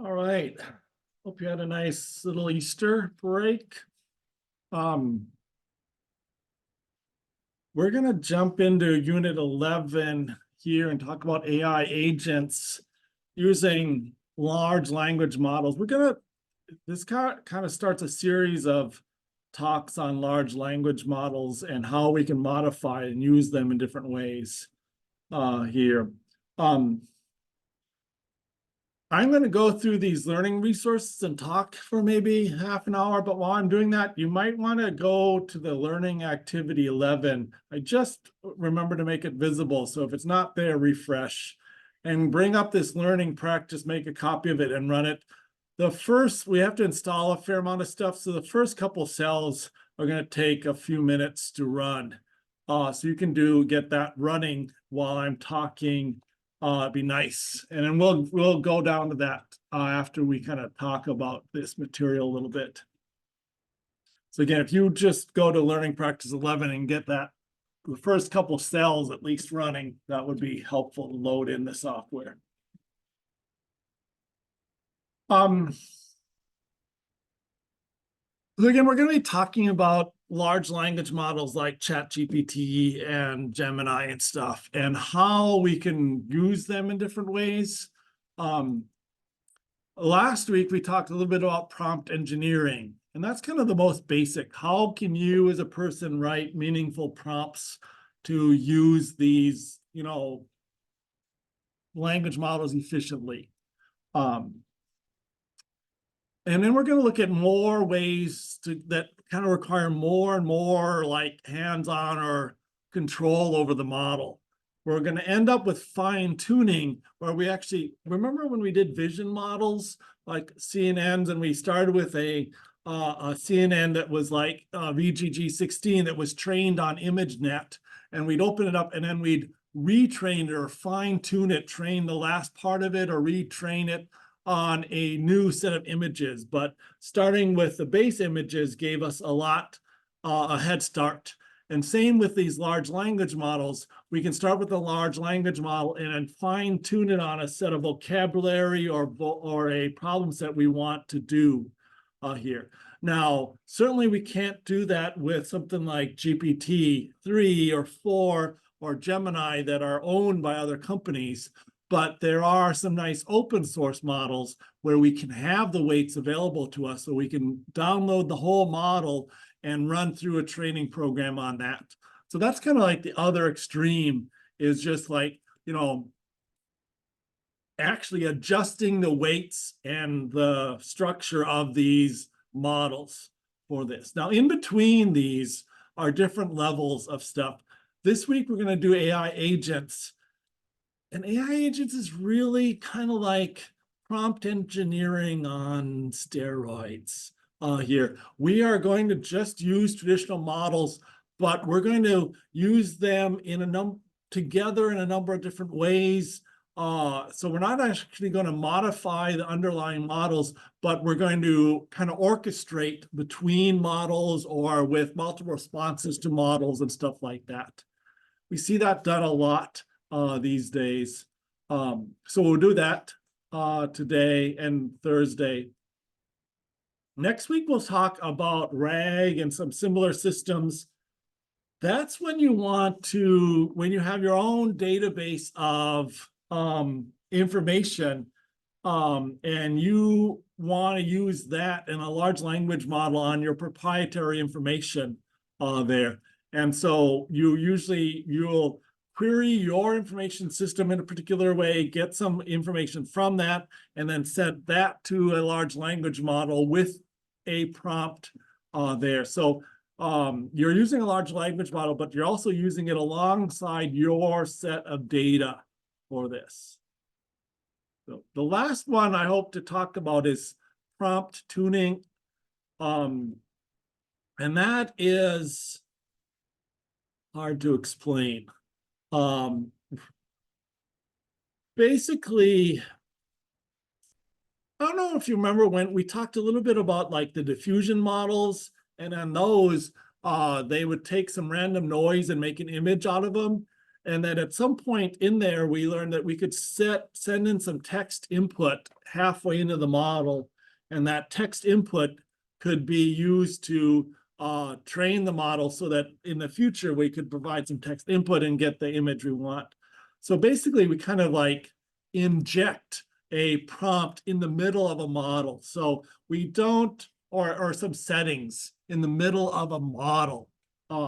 All right. Hope you had a nice little Easter break. We're going to jump into Unit 11 here and talk about AI agents using large language models. This kind of starts a series of talks on large language models and how we can modify and use them in different ways here. I'm going to go through these learning resources and talk for maybe half an hour, but while I'm doing that, you might want to go to the learning activity 11. I just remember to make it visible, so if it's not there, refresh and bring up this learning practice, make a copy of it and run it. We have to install a fair amount of stuff, so the first couple cells are going to take a few minutes to run. So you can get that running while I'm talking. Be nice. And then we'll go down to that after we kind of talk about this material a little bit. So again, if you just go to learning practice 11 and get the first couple cells at least running, that would be helpful to load in the software. So again, we're going to be talking about large language models like ChatGPT and Gemini and stuff, and how we can use them in different ways. Last week, we talked a little bit about prompt engineering, and that's kind of the most basic. How can you as a person write meaningful prompts to use these, language models efficiently? And then we're going to look at more ways that kind of require more and more like hands-on or control over the model. We're going to end up with fine tuning where we actually, remember when we did vision models like CNNs, and we started with a CNN that was like VGG16 that was trained on ImageNet, and we'd open it up and then we'd retrain it or fine tune it, train the last part of it or retrain it on a new set of images. But starting with the base images gave us a head start. And same with these large language models. We can start with a large language model and then fine tune it on a set of vocabulary or a problem set we want to do here. Now, certainly we can't do that with something like GPT-3 or 4 or Gemini that are owned by other companies. But there are some nice open source models where we can have the weights available to us, so we can download the whole model and run through a training program on that. So that's kind of like the other extreme, is just like, actually adjusting the weights and the structure of these models for this. Now, in between these are different levels of stuff. This week, we're going to do AI agents. And AI agents is really kind of like prompt engineering on steroids here. We are going to just use traditional models, but we're going to use them together in a number of different ways. So we're not actually going to modify the underlying models, but we're going to kind of orchestrate between models or with multiple responses to models and stuff like that. We see that done a lot these days. So we'll do that today and Thursday. Next week, we'll talk about RAG and some similar systems. That's when you have your own database of information, and you want to use that in a large language model on your proprietary information there. And so you'll query your information system in a particular way, get some information from that, and then set that to a large language model with a prompt there. So you're using a large language model, but you're also using it alongside your set of data for this. So the last one I hope to talk about is prompt tuning. And that is hard to explain. Basically, I don't know if you remember when we talked a little bit about like the diffusion models, and on those, they would take some random noise and make an image out of them. And then at some point in there, we learned that we could send in some text input halfway into the model, and that text input could be used to train the model so that in the future we could provide some text input and get the image we want. So basically, we kind of like inject a prompt in the middle of a model. So we don't, or some settings in the middle of a model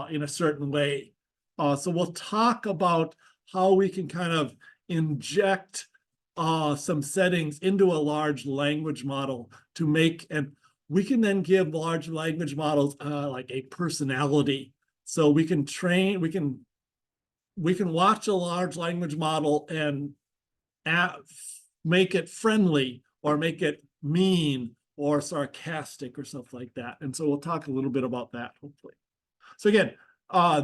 in a certain way. So we'll talk about how we can kind of inject some settings into a large language model to make, and we can then give large language models like a personality. So we can train, we can watch a large language model and make it friendly or make it mean or sarcastic or stuff like that. And so we'll talk a little bit about that, hopefully. So again,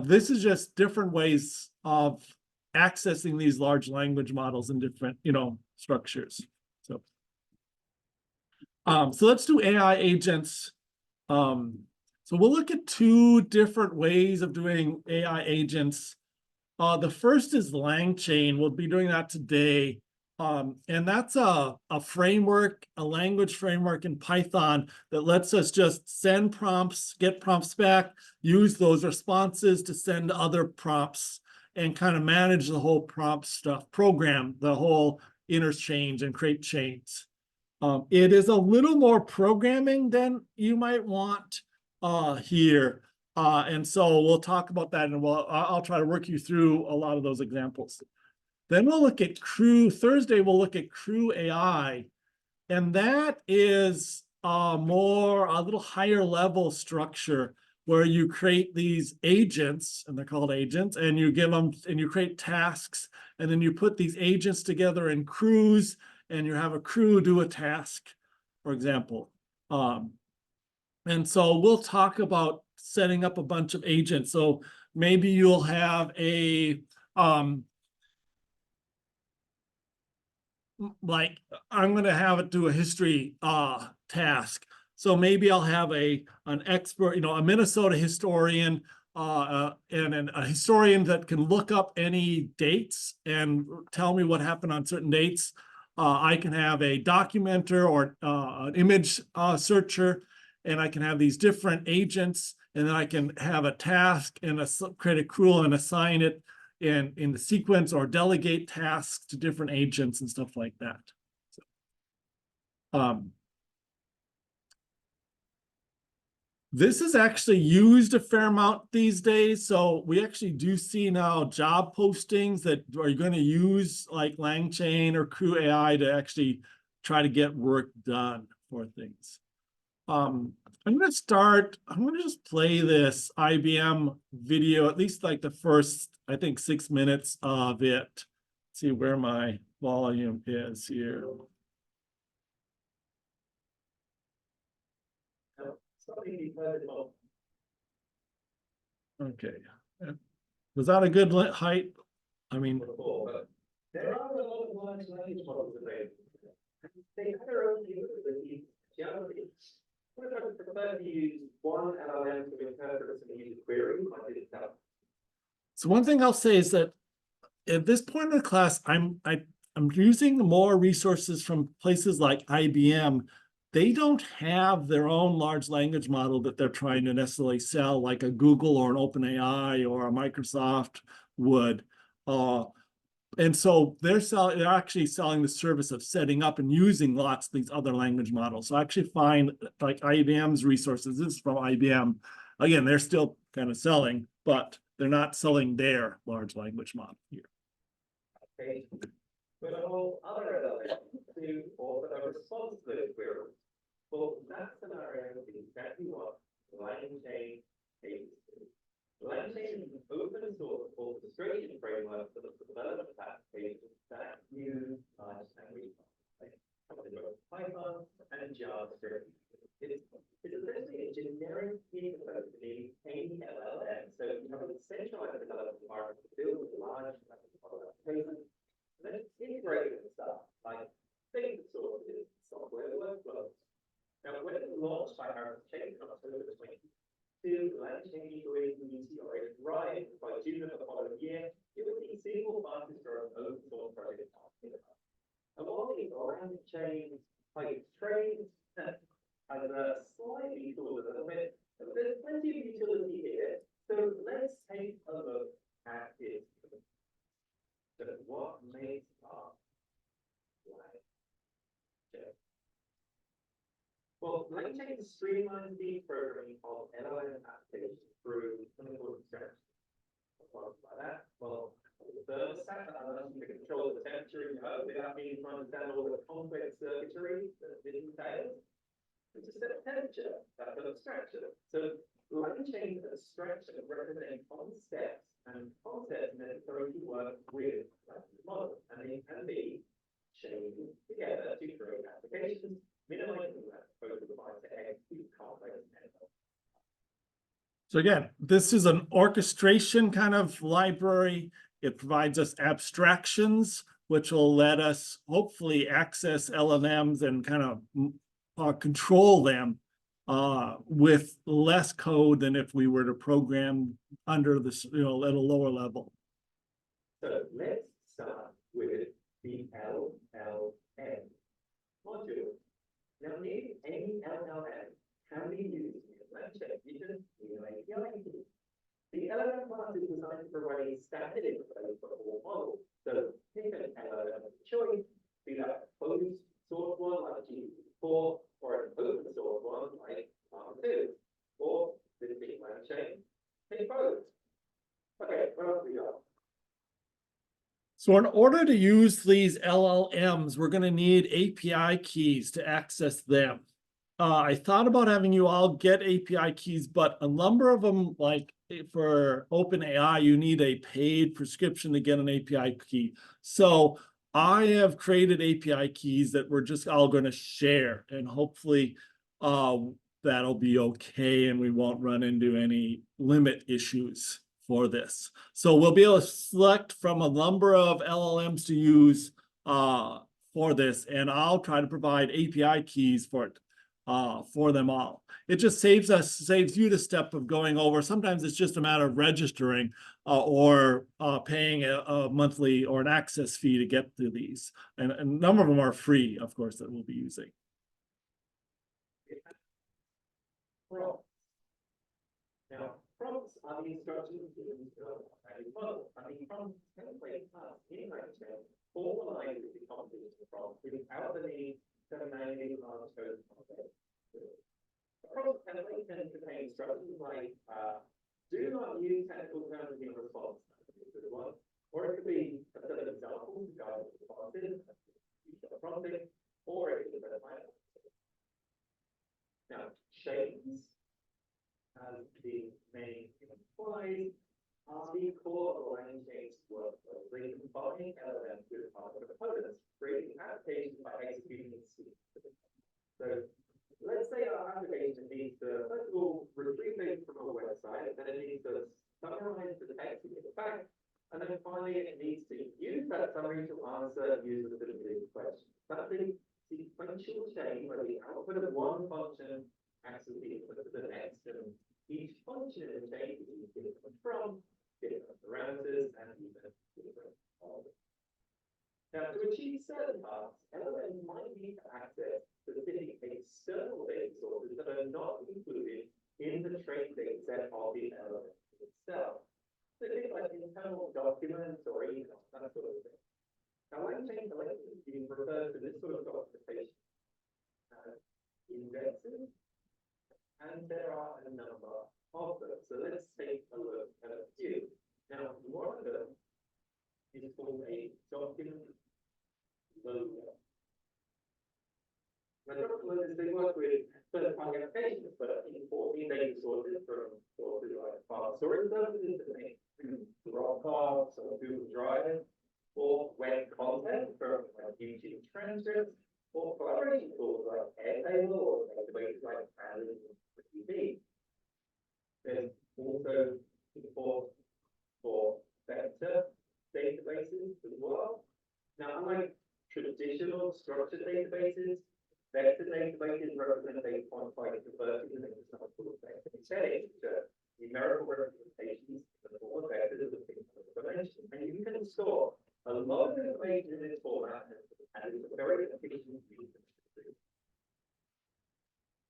this is just different ways of accessing these large language models in different, structures. So, so let's do AI agents. So we'll look at two different ways of doing AI agents. The first is LangChain. We'll be doing that today. And that's a framework, a language framework in Python that lets us just send prompts, get prompts back, use those responses to send other prompts, and kind of manage the whole prompt stuff, program the whole interchange and create chains. It is a little more programming than you might want here. And so we'll talk about that, and I'll try to work you through a lot of those examples. Then we'll look at Thursday, we'll look at Crew AI, and that is a little higher level structure where you create these agents, and they're called agents, and you give them, and you create tasks, and then you put these agents together in crews, and you have a crew do a task, for example. And so we'll talk about setting up a bunch of agents. So maybe you'll have a, like I'm going to have it do a history task. So maybe I'll have an expert, a Minnesota historian, and a historian that can look up any dates and tell me what happened on certain dates. I can have a documenter or an image searcher, and I can have these different agents, and then I can have a task and create a crew and assign it in the sequence or delegate tasks to different agents and stuff like that. So, this is actually used a fair amount these days. So we actually do see now job postings that are going to use like LangChain or Crew AI to actually try to get work done for things. I'm going to just play this IBM video, at least like the first, I think, 6 minutes of it. Let's see where my volume is here. Okay. Was that a good height? I mean, there are a lot of large language models available. They have their own capabilities, geometries. What if I prefer to use one LLM to interpret some user query? I did that. So one thing I'll say is that at this point in the class, I'm using more resources from places like IBM. They don't have their own large language model that they're trying to necessarily sell, like a Google or an OpenAI or a Microsoft would. And so they're actually selling the service of setting up and using lots of these other language models. So I actually find like IBM's resources, this is from IBM. Again, they're still kind of selling, but they're not selling their large language model here. Okay. But a whole other LLM to offer a response to those queries. Well, that scenario is exactly what LangChain is. LangChain is an open source orchestration framework for the development of applications that use large language models, like Python and JavaScript. It's essentially a generic capability in LLM. So you have a centralized development environment to build large language model applications. And then it's integrated with stuff like data sources, software workflows. Now, when it was launched by our chain on October 22, LangChain joined the meteoric rise by June of the following year. It was chains, height trains, and slightly cooler a little bit. But there's plenty of utility here. So let's take a look at it. So what makes up line chain? Well, line chain streamlines the programming of LLM applications through clinical abstraction. What by that? Well, the thermostat allows you to control the temperature in your home without needing to understand all the complex circuitry that it entails. It's just a temperature, that's an abstraction. So line chain abstraction represent concepts and concepts necessary to work with the model, and they can be chained together to create applications, minimizing that exposure to execute complex networks. So again, this is an orchestration kind of library. It provides us abstractions, which will let us hopefully access LLMs and kind of control them with less code than if we were to program under this, at a lower level. So let's start with the LLM module. Now, any LLM can be used in lecture. You just need an API key. The LLM class is designed to provide a standard interface for all models. So pick an LLM of choice, be that closed source one like GPT-4, or an open source one like R2, or this big line chain. Take both. Okay, what else we got? So in order to use these LLMs, we're going to need API keys to access them. I thought about having you all get API keys, but a number of them, like for OpenAI, you need a paid prescription to get an API key. So I have created API keys that we're just all going to share, and hopefully that'll be okay and we won't run into any limit issues for this. So we'll be able to select from a number of LLMs to use for this, and I'll try to provide API keys for it. For them all. It just saves you the step of going over. Sometimes it's just a matter of registering or paying a monthly or an access fee to get to these. And a number of them are free, of course, that we'll be using. Prompts. Now, prompts are the instructions given to a model. And the prompt template class in LangChain formalizes the content of the prompt without the need to manually hard code context. A prompt template can contain instructions like do not use technical terms in response, or it could be a set of examples to guide responses, prompting, or it could be a final. Now, chains, as the name implies, are the core of LangChain's workflow. They combine LLMs with other components, creating applications by executing in C. So let's say our application needs to, first of all, retrieve data from a website, then it needs to summarize the text in the back, and then finally it needs to use that summary to answer user-specific questions. That's a sequential chain where the output of one function acts as the input to the next, and each function in the chain is different from different parameters and even different orders. Now, to achieve certain tasks, LLMs might need to access specific external data sources that are not included in the trained data set of the LLM itself. So things like internal documents or emails, that sort of thing. Now, LangChain collections being referred to this sort of documentation as indexes, and there are a number of them. So let's take a look at a few. Now, one of them is called a document loader. Now, document loaders, they work with third-party applications, but importing data sources from sources like file storage services that make Dropbox or Google Drive, or web content from YouTube transcripts, or collaboration tools like Airtable or databases like Pandas or TV. There's also support for vector databases as well. Now, unlike traditional structured databases, vector databases represent a quantified converted into example vector settings, which are numerical representations of the form of vectors of things dimensions. And you can store a lot of information in this format and it's a very efficient use of the.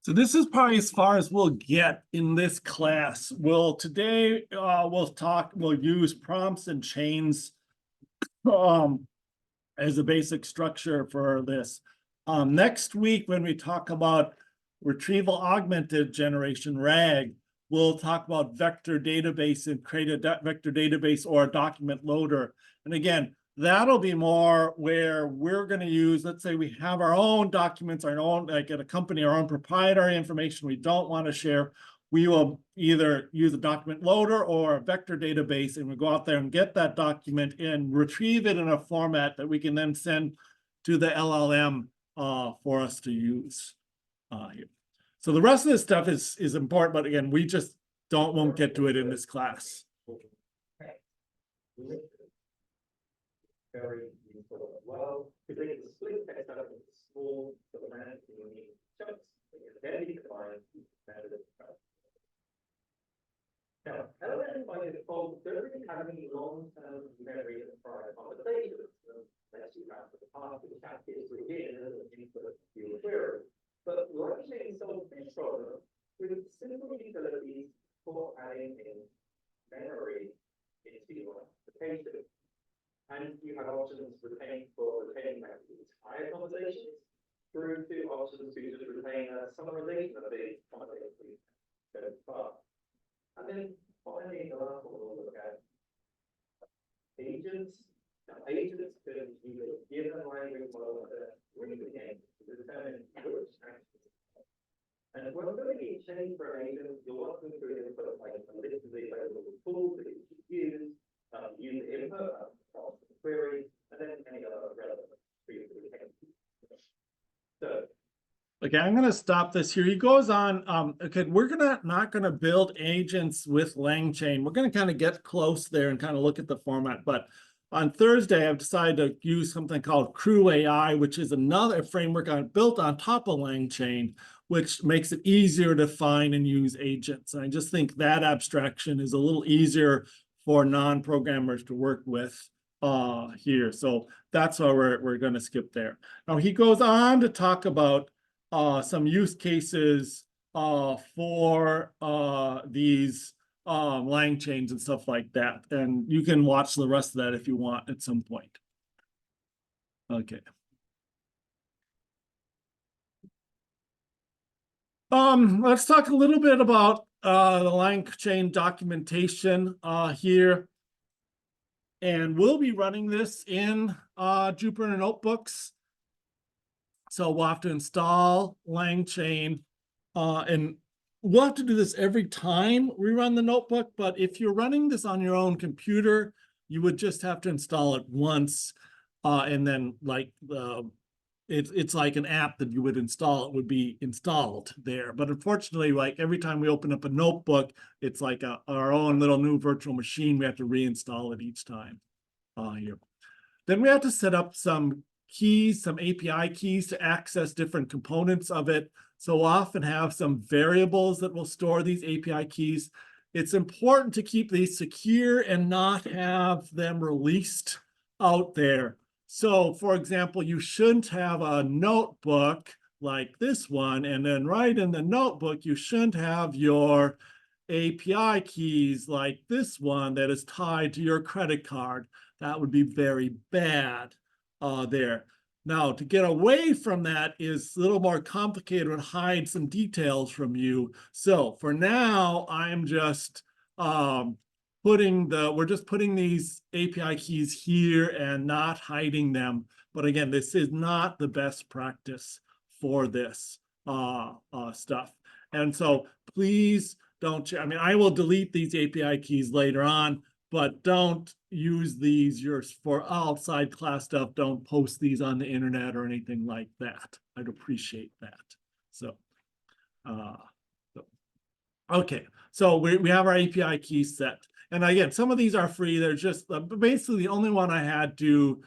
So this is probably as far as we'll get in this class. Today we'll use prompts and chains as a basic structure for this. Next week, when we talk about retrieval augmented generation, RAG, we'll talk about vector database and create a vector database or a document loader. And again, that'll be more where we're going to use, let's say we have our own documents, our own, like at a company, our own proprietary information we don't want to share. We will either use a document loader or a vector database, and we go out there and get that document and retrieve it in a format that we can then send to the LLM for us to use here. So the rest of this stuff is important, but again, we just won't get to it in this class. Very useful as well, because they can split text out into small semantic chunks. Then you can find method of trust. Now, LLM by default doesn't have any long-term memory of prior conversations, unless you have the past of the chat history here and input your query. But LangChain solves this problem with simple utilities for adding in memory into your application. And you have options retaining entire conversations through to options to just retain a summarization of the conversation so far. And then finally, the last one we'll look at agents. Now, agents can either give a language model that reading it to determine which actions. And when we're going to change for an agent, you'll want to include input like a list of the available tools that you should use the input, query, and then any other relevant field. So, okay, I'm going to stop this here. He goes on. Okay, we're not gonna build agents with LangChain. We're going to kind of get close there and kind of look at the format. But on Thursday, I've decided to use something called Crew AI, which is another framework built on top of LangChain, which makes it easier to find and use agents. And I just think that abstraction is a little easier for non-programmers to work with here. So that's why we're going to skip there. Now he goes on to talk about some use cases for these LangChains and stuff like that. And you can watch the rest of that if you want at some point. Okay. Let's talk a little bit about the LangChain documentation here. And we'll be running this in Jupyter Notebooks. So we'll have to install LangChain, and we'll have to do this every time we run the notebook. But if you're running this on your own computer, you would just have to install it once, and then like it's like an app that you would install. It would be installed there. But unfortunately, like every time we open up a notebook, it's like our own little new virtual machine. We have to reinstall it each time here. Then we have to set up some keys, some API keys to access different components of it. So we'll often have some variables that will store these API keys. It's important to keep these secure and not have them released out there. So for example, you shouldn't have a notebook like this one, and then right in the notebook, you shouldn't have your API keys like this one that is tied to your credit card. That would be very bad there. Now, to get away from that is a little more complicated and hide some details from you. So for now, I'm just we're just putting these API keys here and not hiding them. But again, this is not the best practice for this stuff. And so please don't, I mean, I will delete these API keys later on, but don't use these for outside class stuff. Don't post these on the internet or anything like that. I'd appreciate that. So, okay. So we have our API keys set. And again, some of these are free. They're just basically the only one I had to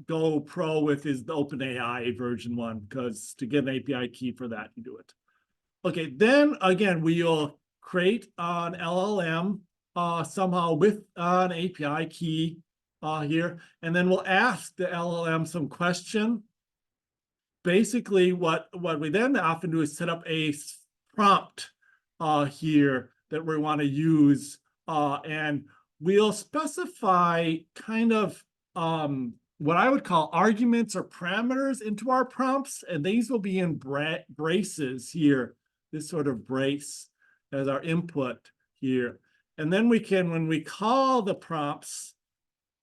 go pro with is the OpenAI version one, because to get an API key for that, you do it. Okay, then again, we'll create an LLM somehow with an API key here, and then we'll ask the LLM some question. Basically, what we then often do is set up a prompt here that we want to use, and we'll specify kind of what I would call arguments or parameters into our prompts, and these will be in braces here, this sort of brace as our input here. And then we can, when we call the prompts,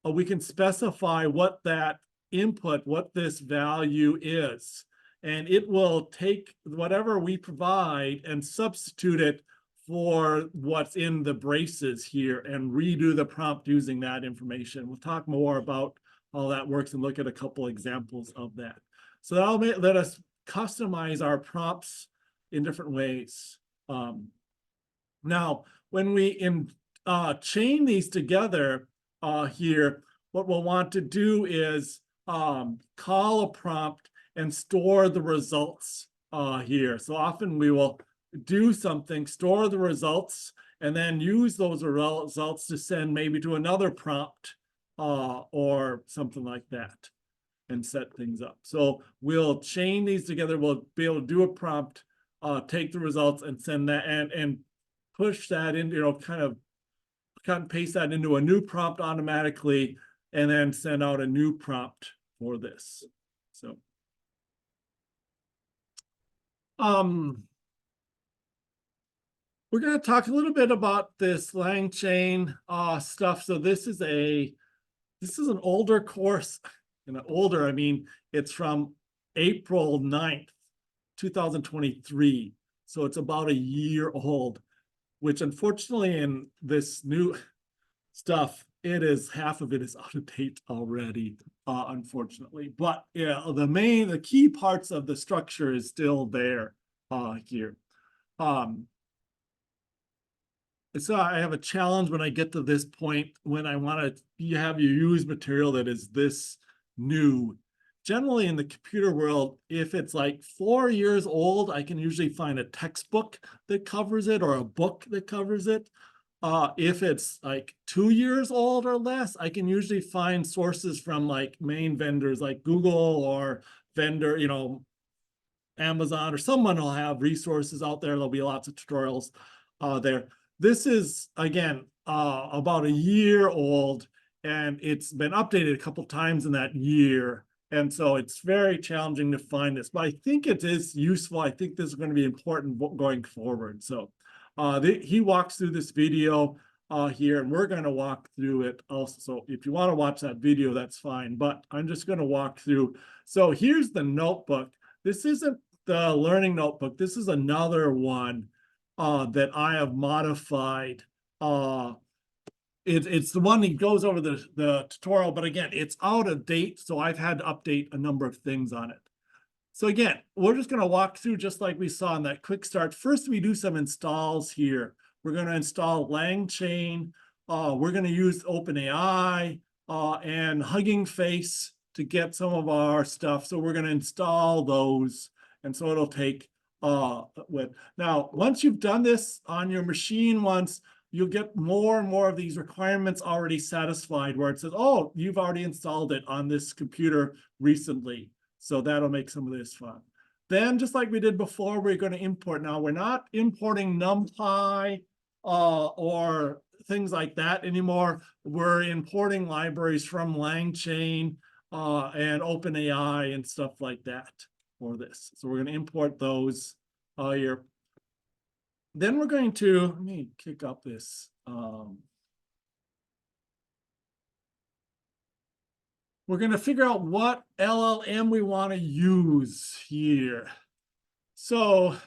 we can specify what that input, what this value is. And it will take whatever we provide and substitute it for what's in the braces here and redo the prompt using that information. We'll talk more about how that works and look at a couple examples of that. So that'll let us customize our prompts in different ways. Now, when we chain these together here, what we'll want to do is call a prompt and store the results here. So often we will do something, store the results, and then use those results to send maybe to another prompt or something like that and set things up. So we'll chain these together. We'll be able to do a prompt, take the results and send that and push that in, kind of cut and paste that into a new prompt automatically, and then send out a new prompt for this. So, we're going to talk a little bit about this LangChain stuff. So this is an older course, and older, I mean, it's from April 9th, 2023. So it's about a year old, which unfortunately in this new stuff, half of it is out of date already, unfortunately. But yeah, the key parts of the structure is still there here. So I have a challenge when I get to this point when I want to have you use material that is this new. Generally in the computer world, if it's like 4 years old, I can usually find a textbook that covers it or a book that covers it. If it's like 2 years old or less, I can usually find sources from like main vendors like Google or vendor, Amazon, or someone will have resources out there. There'll be lots of tutorials there. This is, again, about a year old, and it's been updated a couple times in that year. And so it's very challenging to find this, but I think it is useful. I think this is going to be important going forward. So he walks through this video here, and we're going to walk through it also. So if you want to watch that video, that's fine, but I'm just going to walk through. So here's the notebook. This isn't the learning notebook. This is another one that I have modified. It's the one that goes over the tutorial, but again, it's out of date, so I've had to update a number of things on it. So again, we're just going to walk through just like we saw in that quick start. First, we do some installs here. We're going to install LangChain. We're going to use OpenAI and Hugging Face to get some of our stuff. So we're going to install those, and so it'll take now, once you've done this on your machine once, you'll get more and more of these requirements already satisfied where it says, oh, you've already installed it on this computer recently. So that'll make some of this fun. Then, just like we did before, we're going to import. Now, we're not importing NumPy or things like that anymore. We're importing libraries from LangChain and OpenAI and stuff like that for this. So we're going to import those here. Then we're going to, let me kick up this. We're going to figure out what LLM we want to use here. So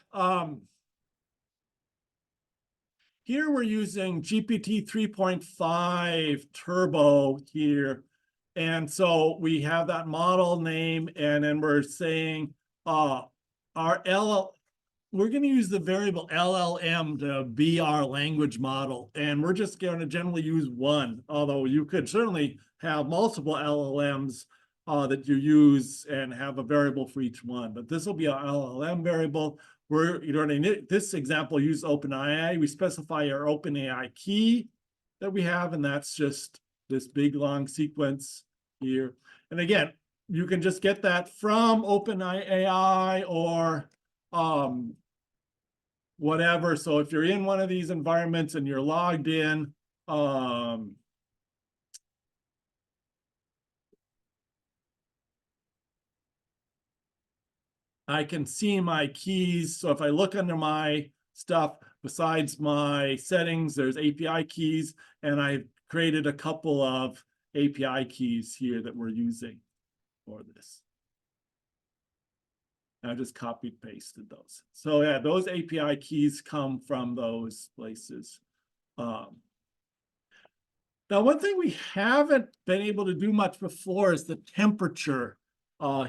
here we're using GPT 3.5 Turbo here. And so we have that model name, and then we're saying we're going to use the variable LLM to be our language model. And we're just going to generally use one, although you could certainly have multiple LLMs that you use and have a variable for each one. But this will be our LLM variable. We're going to, this example, use OpenAI. We specify our OpenAI key that we have, and that's just this big long sequence here. And again, you can just get that from OpenAI or whatever. So if you're in one of these environments and you're logged in, I can see my keys. So if I look under my stuff, besides my settings, there's API keys, and I've created a couple of API keys here that we're using for this. I just copied pasted those. So yeah, those API keys come from those places. Now, one thing we haven't been able to do much before is the temperature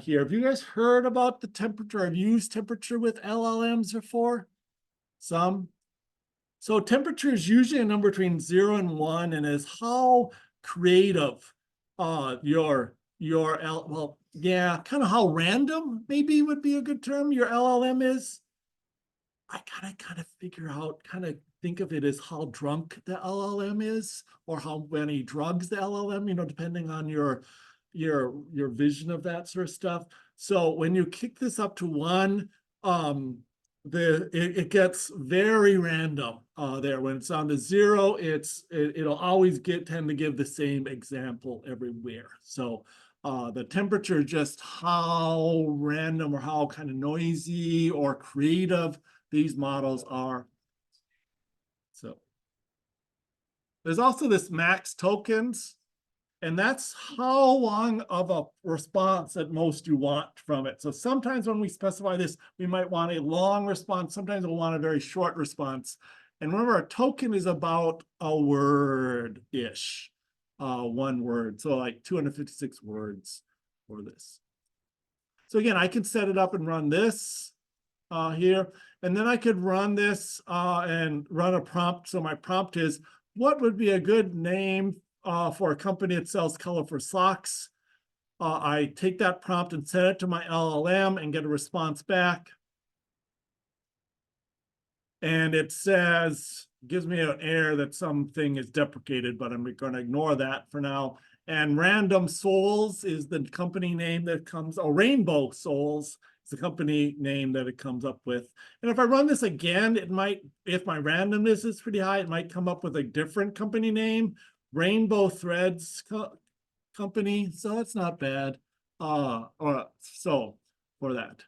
here. Have you guys heard about the temperature? Have you used temperature with LLMs before? Some. So temperature is usually a number between 0 and 1, and is how creative your well, yeah, kind of how random maybe would be a good term your LLM is. I kind of figure out, kind of think of it as how drunk the LLM is, or how many drugs the LLM, you know, depending on your vision of that sort of stuff. So when you kick this up to 1, it gets very random there. When it's on to 0, it'll always tend to give the same example everywhere. So the temperature is just how random or how kind of noisy or creative these models are. So there's also this max tokens, and that's how long of a response at most you want from it. So sometimes when we specify this, we might want a long response. Sometimes we'll want a very short response. And remember, a token is about a word-ish, 1 word. So like 256 words for this. So again, I can set it up and run this here. And then I could run this and run a prompt. So my prompt is, what would be a good name for a company that sells colorful socks? I take that prompt and send it to my LLM and get a response back. And it says, gives me an error that something is deprecated, but I'm going to ignore that for now. And Random Souls is the company name that comes, Rainbow Souls is the company name that it comes up with. And if I run this again, it might, if my randomness is pretty high, it might come up with a different company name, Rainbow Threads Company. So it's not bad. So for that.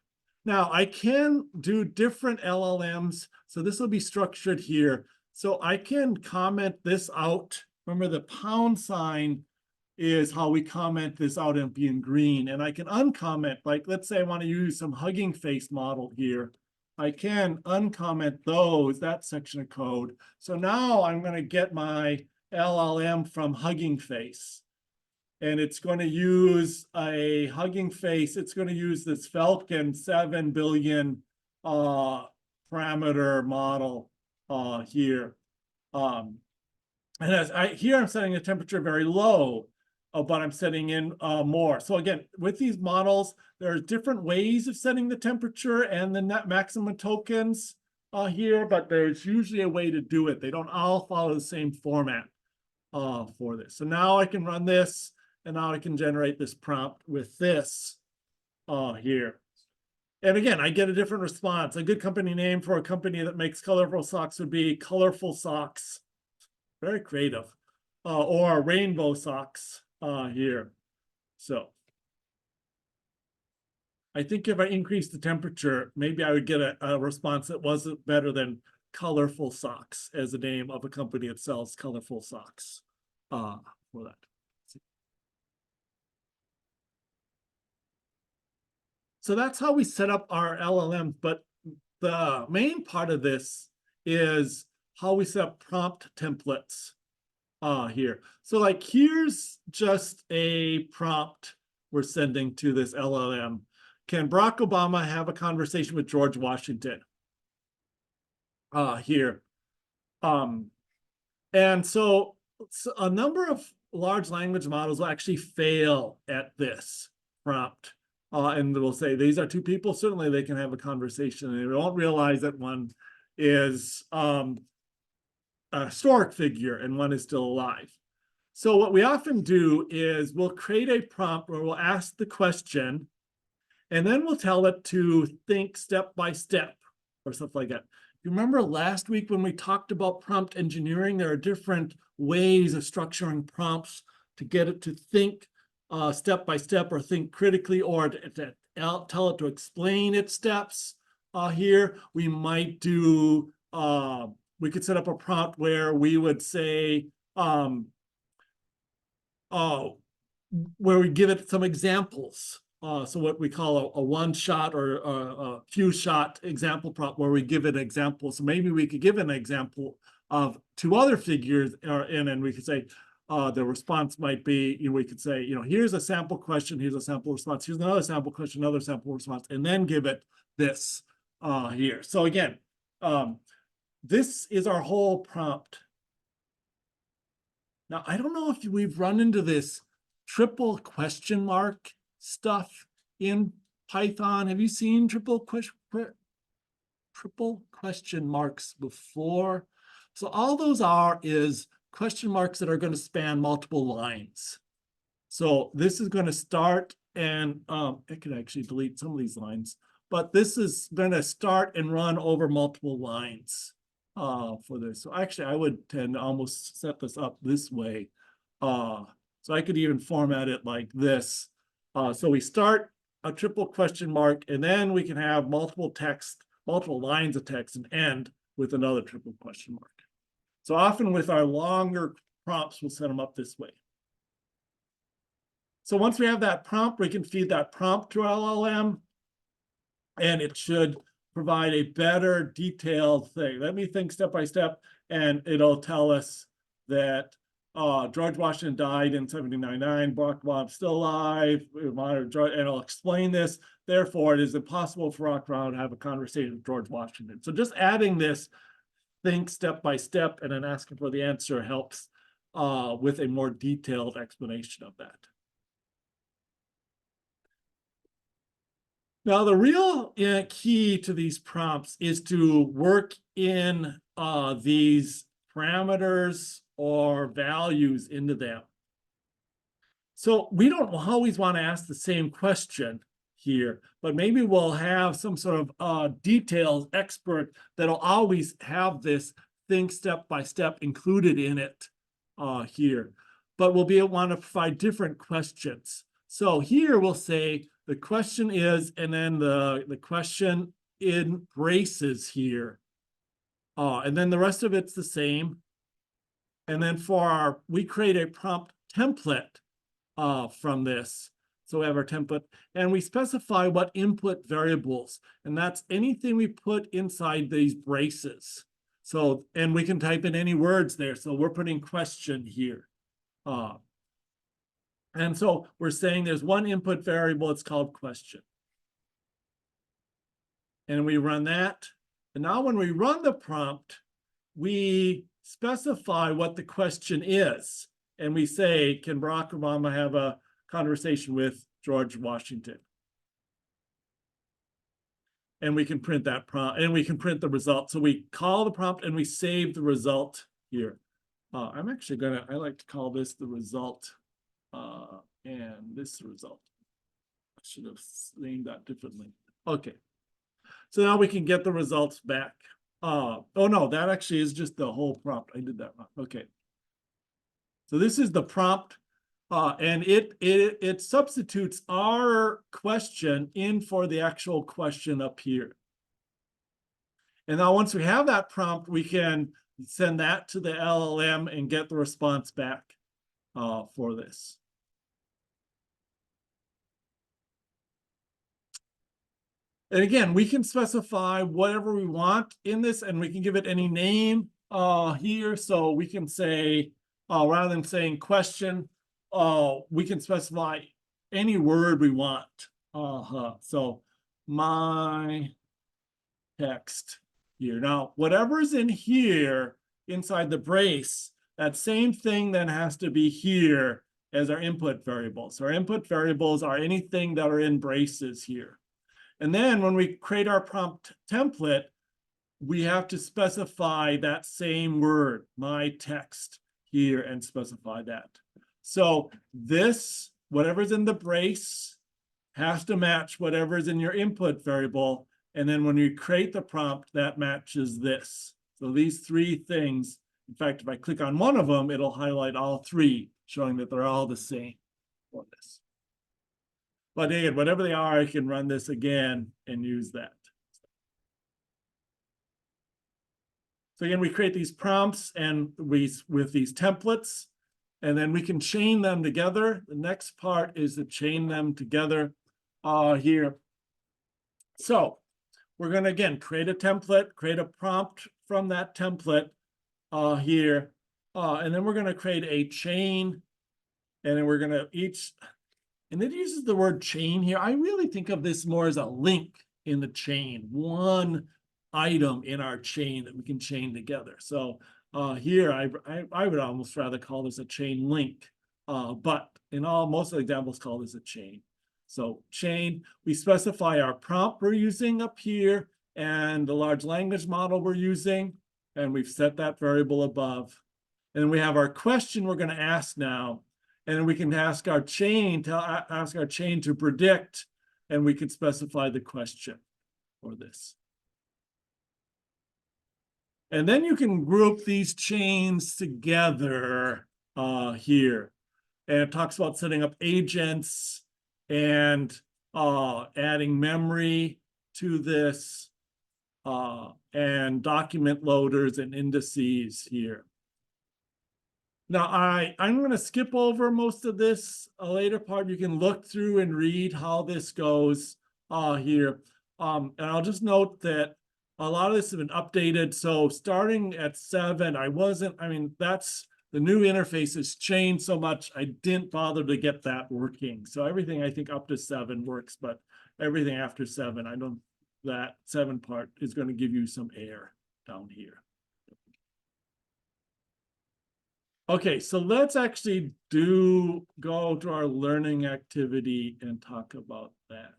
Now I can do different LLMs. So this will be structured here. So I can comment this out. Remember, the pound sign is how we comment this out and being green. And I can uncomment, like, let's say I want to use some Hugging Face model here. I can uncomment that section of code. So now I'm going to get my LLM from Hugging Face. And it's going to use a Hugging Face. It's going to use this Falcon 7 billion parameter model here. And as here I'm setting the temperature very low, but I'm setting in more. So again, with these models, there are different ways of setting the temperature and the net maximum tokens here, but there's usually a way to do it. They don't all follow the same format for this. So now I can run this, and now I can generate this prompt with this here. And again, I get a different response. A good company name for a company that makes colorful socks would be Colorful Socks. Very creative. Or Rainbow Socks here. So I think if I increase the temperature, maybe I would get a response that wasn't better than Colorful Socks as the name of a company that sells colorful socks for that. So that's how we set up our LLM, but the main part of this is how we set up prompt templates here. So like, here's just a prompt we're sending to this LLM. Can Barack Obama have a conversation with George Washington? Here. And so a number of large language models will actually fail at this prompt. And they'll say, these are 2 people, certainly they can have a conversation. And they won't realize that one is a historic figure and one is still alive. So what we often do is we'll create a prompt where we'll ask the question, and then we'll tell it to think step by step or something like that. You remember last week when we talked about prompt engineering, there are different ways of structuring prompts to get it to think step by step or think critically or to tell it to explain its steps. Here, we might do, we could set up a prompt where we would say, where we give it some examples. So what we call a one-shot or a few-shot example prompt where we give it examples. So maybe we could give an example of two other figures and we could say the response might be, we could say, here's a sample question, here's a sample response, here's another sample question, another sample response, and then give it this here. So again, this is our whole prompt. Now, I don't know if we've run into this triple question mark stuff in Python. Have you seen triple question marks before? So all those is question marks that are going to span multiple lines. So this is going to start, and I could actually delete some of these lines, but this is going to start and run over multiple lines for this. So actually, I would tend to almost set this up this way. So I could even format it like this. So we start a triple question mark, and then we can have multiple lines of text and end with another triple question mark. So often with our longer prompts, we'll set them up this way. So once we have that prompt, we can feed that prompt to LLM, and it should provide a better detailed thing. Let me think step by step, and it'll tell us that George Washington died in 1799, Barack Obama still alive, and it'll explain this. Therefore, it is impossible for Barack Obama to have a conversation with George Washington. So just adding this think step by step and then asking for the answer helps with a more detailed explanation of that. Now, the real key to these prompts is to work in these parameters or values into them. So we don't always want to ask the same question here, but maybe we'll have some sort of detailed expert that'll always have this think step by step included in it here. But we'll want to provide different questions. So here we'll say the question is, and then the question in braces here. And then the rest of it's the same. And then we create a prompt template from this. So we have our template, and we specify what input variables, and that's anything we put inside these braces. So, and we can type in any words there. So we're putting question here. And so we're saying there's one input variable, it's called question. And we run that. And now when we run the prompt, we specify what the question is. And we say, can Barack Obama have a conversation with George Washington? And we can print that prompt, and we can print the result. So we call the prompt and we save the result here. I'm actually I like to call this the result and this result. I should have named that differently. Okay. So now we can get the results back. Oh no, that actually is just the whole prompt. I did that wrong. Okay. So this is the prompt, and it substitutes our question in for the actual question up here. And now once we have that prompt, we can send that to the LLM and get the response back for this. And again, we can specify whatever we want in this, and we can give it any name here. So we can say, rather than saying question, we can specify any word we want. So my text here. Now, whatever's in here inside the brace, that same thing then has to be here as our input variables. Our input variables are anything that are in braces here. And then when we create our prompt template, we have to specify that same word, my text, here, and specify that. So this, whatever's in the brace, has to match whatever's in your input variable. And then when you create the prompt, that matches this. So these three things, in fact, if I click on one of them, it'll highlight all three, showing that they're all the same for this. But again, whatever they are, I can run this again and use that. So again, we create these prompts and with these templates, and then we can chain them together. The next part is to chain them together here. So we're going to, again, create a template, create a prompt from that template here. And then we're going to create a chain. And then we're going to and it uses the word chain here. I really think of this more as a link in the chain, one item in our chain that we can chain together. So here, I would almost rather call this a chain link, but in most of the examples, call this a chain. So chain, we specify our prompt we're using up here and the large language model we're using, and we've set that variable above. And we have our question we're going to ask now, and we can ask our chain to predict, and we can specify the question for this. And then you can group these chains together here. And it talks about setting up agents and adding memory to this and document loaders and indices here. Now, I'm going to skip over most of this. A later part, you can look through and read how this goes here. And I'll just note that a lot of this has been updated. So starting at 7, that's the new interface has changed so much. I didn't bother to get that working. So everything I think up to 7 works, but everything after 7, that 7 part is going to give you some error down here. Okay, so let's actually go to our learning activity and talk about that.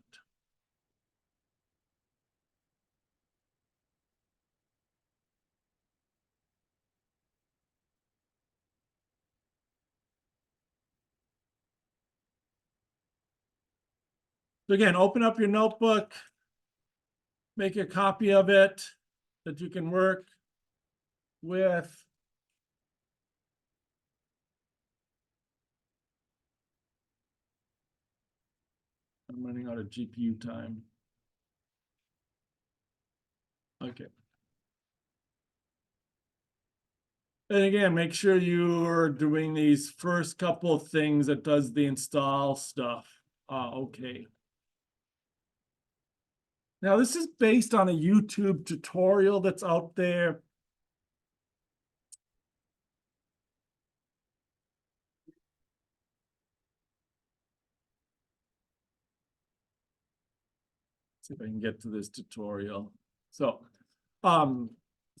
So again, open up your notebook, make a copy of it that you can work with. I'm running out of GPU time. Okay. And again, make sure you're doing these first couple of things that does the install stuff. Okay. Now, this is based on a YouTube tutorial that's out there. See if I can get to this tutorial. So I'm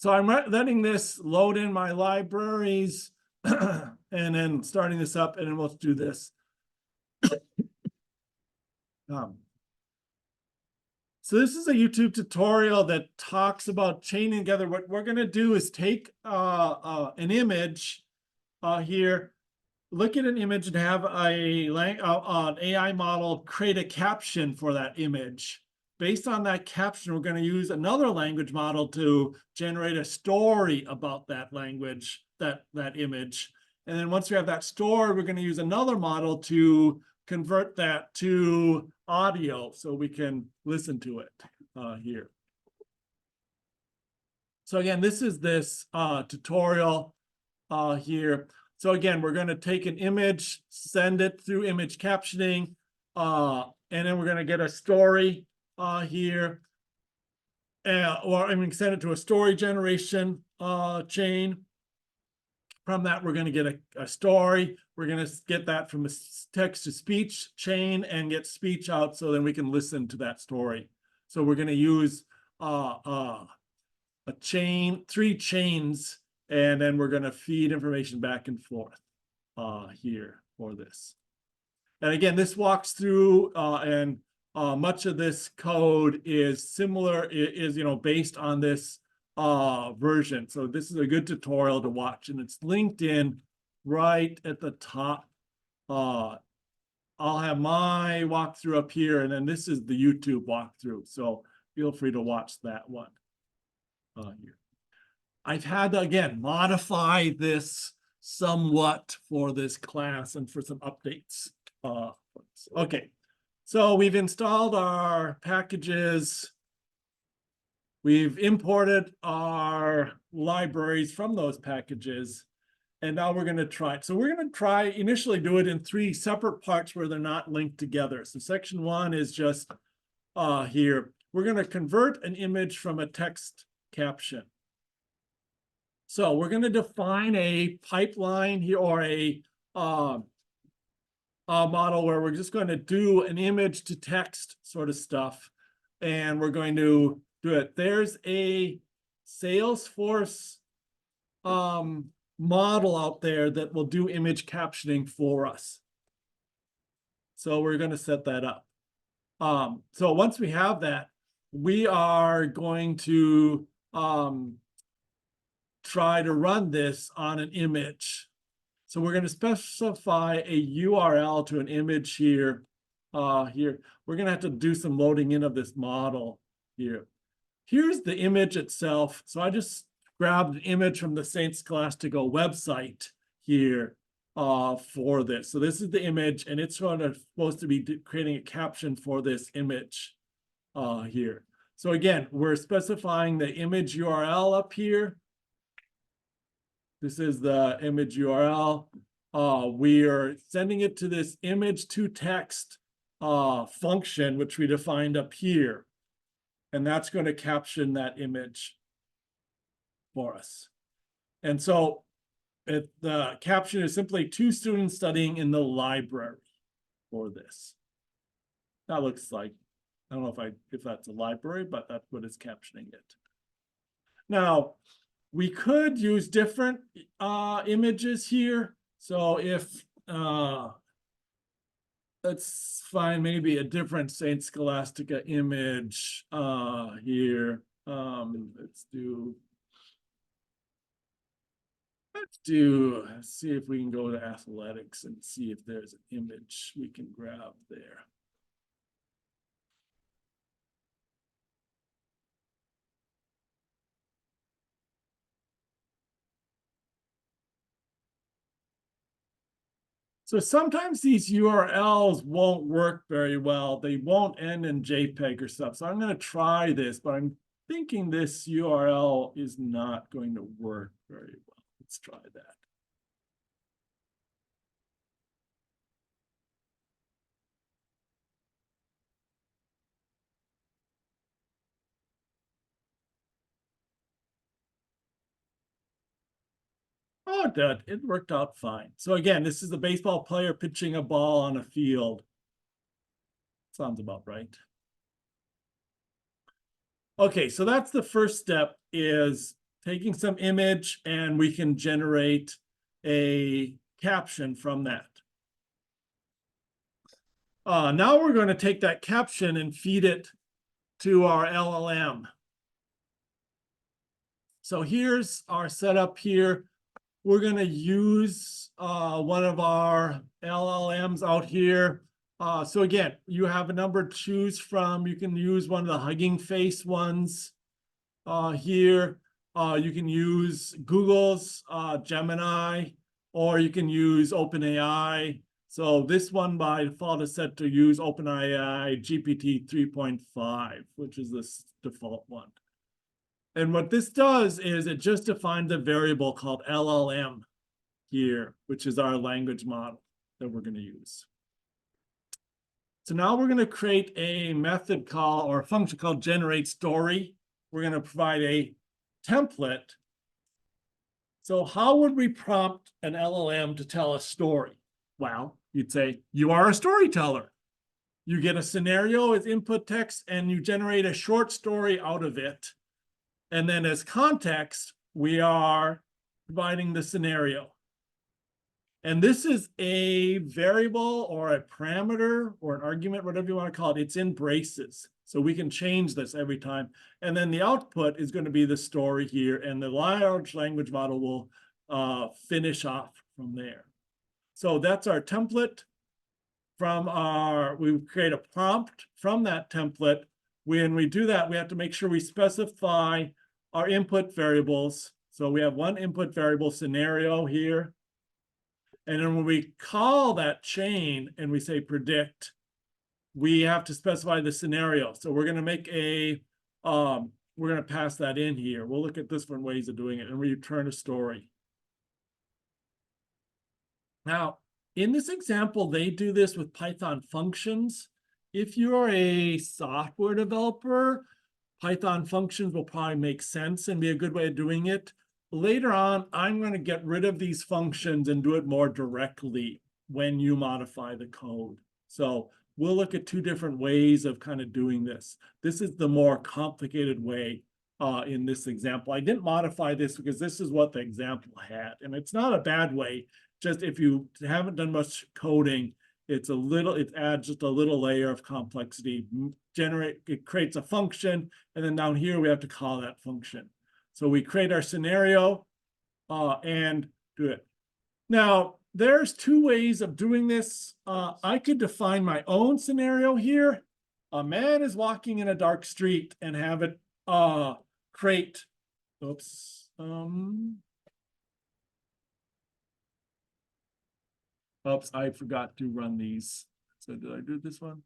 letting this load in my libraries and then starting this up, and then we'll do this. So this is a YouTube tutorial that talks about chaining together. What we're going to do is take an image here, look at an image and have an AI model create a caption for that image. Based on that caption, we're going to use another language model to generate a story about that language, that image. And then once we have that story, we're going to use another model to convert that to audio so we can listen to it here. So again, this is this tutorial here. So again, we're going to take an image, send it through image captioning, and then we're going to get a story here. Send it to a story generation chain. From that, we're going to get a story. We're going to get that from a text to speech chain and get speech out so then we can listen to that story. So we're going to use a chain, 3 chains, and then we're going to feed information back and forth here for this. And again, this walks through and much of this code is similar, based on this version. So this is a good tutorial to watch, and it's linked in right at the top I'll have my walkthrough up here, and then this is the YouTube walkthrough, so feel free to watch that one. Here. I've had to, again, modify this somewhat for this class and for some updates. Okay, so we've installed our packages. We've imported our libraries from those packages. And now we're going to try it. So we're going to try initially do it in 3 separate parts where they're not linked together. So section 1 is just here. We're going to convert an image from a text caption. So we're going to define a pipeline here, or a model where we're just going to do an image to text sort of stuff. And we're going to do it. There's a Salesforce model out there that will do image captioning for us. So we're going to set that up. So once we have that, we are going to try to run this on an image. So we're going to specify a URL to an image here. Here, we're going to have to do some loading in of this model here. Here's the image itself. So I just grabbed an image from the St. Scholastico website here for this. So this is the image, and it's supposed to be creating a caption for this image here. So again, we're specifying the image URL up here. This is the image URL. We are sending it to this image to text function, which we defined up here. And that's going to caption that image for us. And so the caption is simply 2 students studying in the library for this. That looks like, I don't know if that's a library, but that's what is captioning it. Now, we could use different images here. So if, let's find maybe a different St. Scholastica image here. Let's see if we can go to athletics and see if there's an image we can grab there. So sometimes these URLs won't work very well. They won't end in JPEG or stuff. So I'm going to try this, but I'm thinking this URL is not going to work very well. Let's try that. Oh, it did. It worked out fine. So again, this is the baseball player pitching a ball on a field. Sounds about right. Okay, so that's the first step, is taking some image and we can generate a caption from that. Now we're going to take that caption and feed it to our LLM. So here's our setup here. We're going to use one of our LLMs out here. So again, you have a number to choose from. You can use one of the Hugging Face ones here. You can use Google's Gemini, or you can use OpenAI. So this one by default is set to use OpenAI GPT 3.5, which is this default one. And what this does is it just defines a variable called LLM here, which is our language model that we're going to use. So now we're going to create a method call, or a function called generate story. We're going to provide a template. So how would we prompt an LLM to tell a story? Well, you'd say, you are a storyteller. You get a scenario as input text and you generate a short story out of it. And then as context, we are providing the scenario. And this is a variable or a parameter or an argument, whatever you want to call it. It's in braces. So we can change this every time. And then the output is going to be the story here. And the large language model will finish off from there. So that's our template. We create a prompt from that template. When we do that, we have to make sure we specify our input variables. So we have one input variable scenario here. And then when we call that chain and we say predict, we have to specify the scenario. So we're going to make we're going to pass that in here. We'll look at different ways of doing it and return a story. Now, in this example, they do this with Python functions. If you're a software developer, Python functions will probably make sense and be a good way of doing it. Later on, I'm going to get rid of these functions and do it more directly when you modify the code. So we'll look at two different ways of kind of doing this. This is the more complicated way in this example. I didn't modify this because this is what the example had, and it's not a bad way. Just if you haven't done much coding, it adds just a little layer of complexity. It creates a function, and then down here we have to call that function. So we create our scenario and do it. Now, there's two ways of doing this. I could define my own scenario here. A man is walking in a dark street and have it create, oops, I forgot to run these. So did I do this one?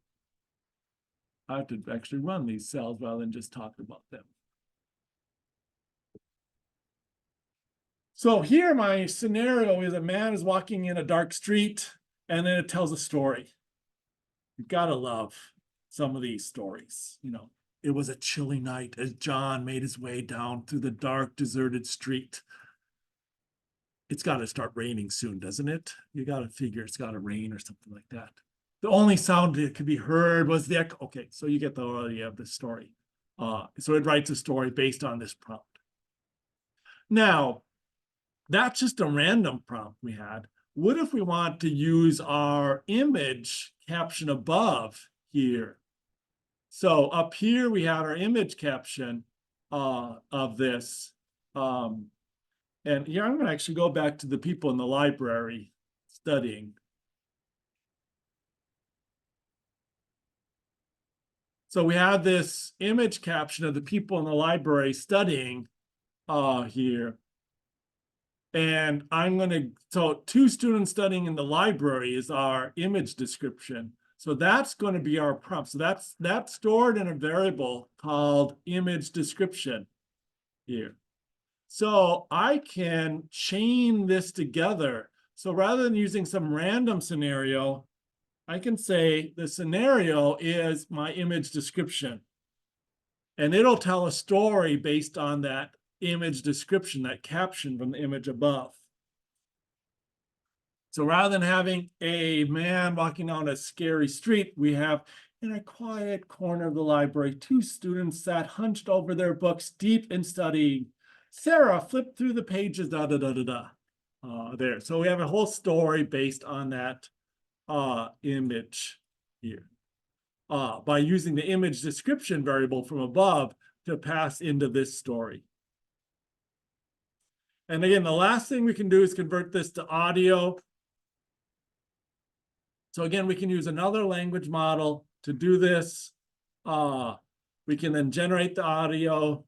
I have to actually run these cells rather than just talk about them. So here my scenario is a man is walking in a dark street, and then it tells a story. You've got to love some of these stories. You know, it was a chilly night as John made his way down through the dark, deserted street. It's got to start raining soon, doesn't it? You got to figure it's got to rain or something like that. The only sound that could be heard was the echo. Okay, so you get the idea of the story. So it writes a story based on this prompt. Now, that's just a random prompt we had. What if we want to use our image caption above here? So up here, we had our image caption of this. And here, I'm going to actually go back to the people in the library studying. So we have this image caption of the people in the library studying here. And so two students studying in the library is our image description. So that's going to be our prompt. So that's stored in a variable called image description here. So I can chain this together. So rather than using some random scenario, I can say the scenario is my image description. And it'll tell a story based on that image description, that caption from the image above. So rather than having a man walking down a scary street, we have in a quiet corner of the library, two students sat hunched over their books, deep in studying. Sarah flipped through the pages, there. So we have a whole story based on that image here. By using the image description variable from above to pass into this story. And again, the last thing we can do is convert this to audio. So again, we can use another language model to do this. We can then generate the audio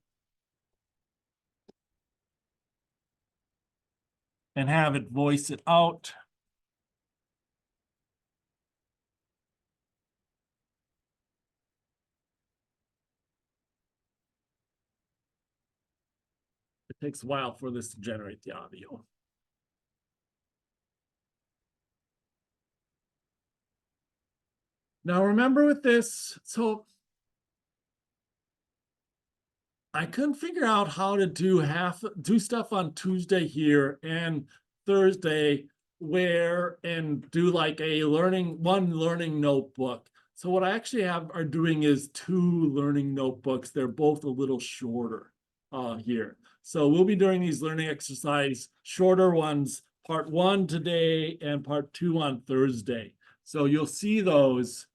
and have it voice it out. It takes a while for this to generate the audio. Now remember with this, so I couldn't figure out how to do stuff on Tuesday here and Thursday and do like one learning notebook. So what I actually are doing is two learning notebooks. They're both a little shorter here. So we'll be doing these learning exercise, shorter ones, part 1 today and part 2 on Thursday. So you'll see those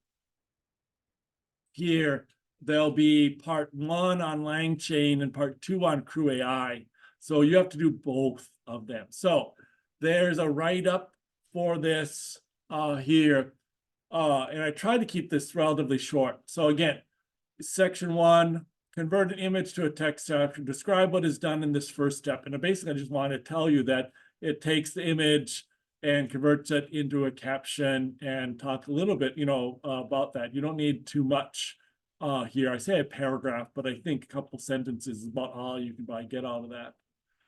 here. There'll be part 1 on LangChain and part 2 on Crew AI. So you have to do both of them. So there's a write-up for this here. And I tried to keep this relatively short. So again, section 1, convert an image to a text chapter, describe what is done in this first step. And basically, I just want to tell you that it takes the image and converts it into a caption and talk a little bit, about that. You don't need too much here. I say a paragraph, but I think a couple sentences is about all you can probably get out of that.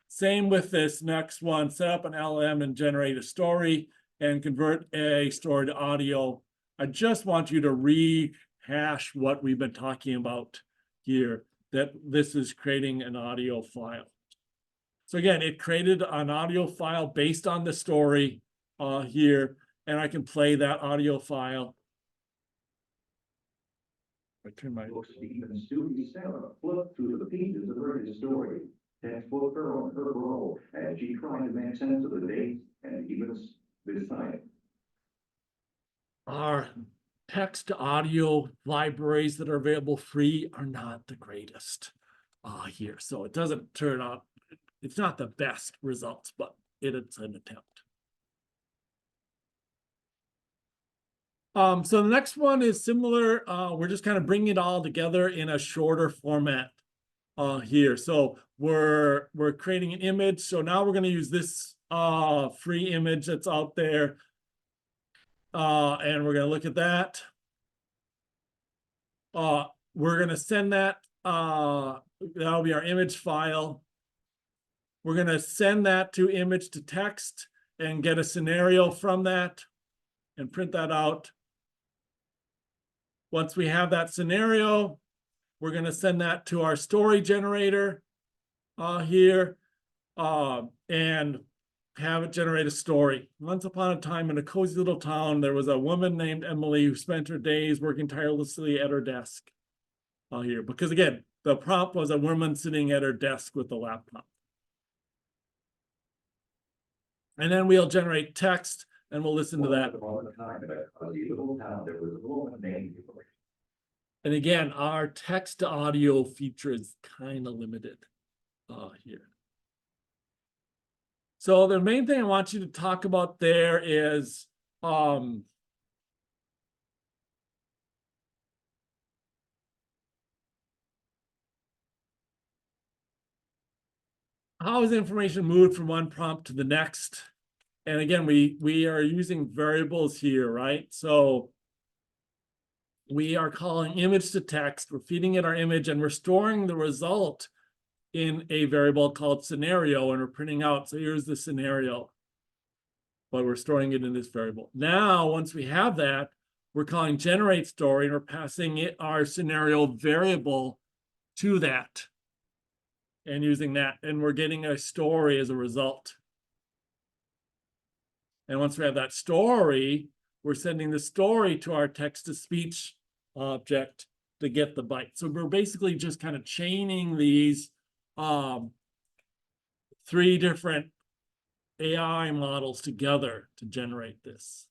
Same with this next one, set up an LM and generate a story and convert a story to audio. I just want you to rehash what we've been talking about here, that this is creating an audio file. So again, it created an audio file based on the story here, and I can play that audio file. I turn my Stephen Susie Sarah flipped through the pages of her story. Textbook her on her roll as she tried to make sense of the dates and even this time. Our text to audio libraries that are available free are not the greatest here. So it doesn't turn out, it's not the best results, but it's an attempt. So the next one is similar. We're just kind of bringing it all together in a shorter format here. So we're creating an image. So now we're going to use this free image that's out there. And we're going to look at that. We're going to send that. That'll be our image file. We're going to send that to image to text and get a scenario from that and print that out. Once we have that scenario, we're going to send that to our story generator here and have it generate a story. Once upon a time in a cozy little town, there was a woman named Emily who spent her days working tirelessly at her desk here. Because again, the prompt was a woman sitting at her desk with a laptop. And then we'll generate text and we'll listen to that. And again, our text to audio feature is kind of limited here. So the main thing I want you to talk about there is how is information moved from one prompt to the next? And again, we are using variables here, right? So we are calling image to text, we're feeding it our image, and we're storing the result in a variable called scenario, and we're printing out, so here's the scenario, but we're storing it in this variable. Now, once we have that, we're calling generate story, and we're passing it our scenario variable to that and using that, and we're getting a story as a result. And once we have that story, we're sending the story to our text-to-speech object to get the byte. So we're basically just kind of chaining these 3 different AI models together to generate this.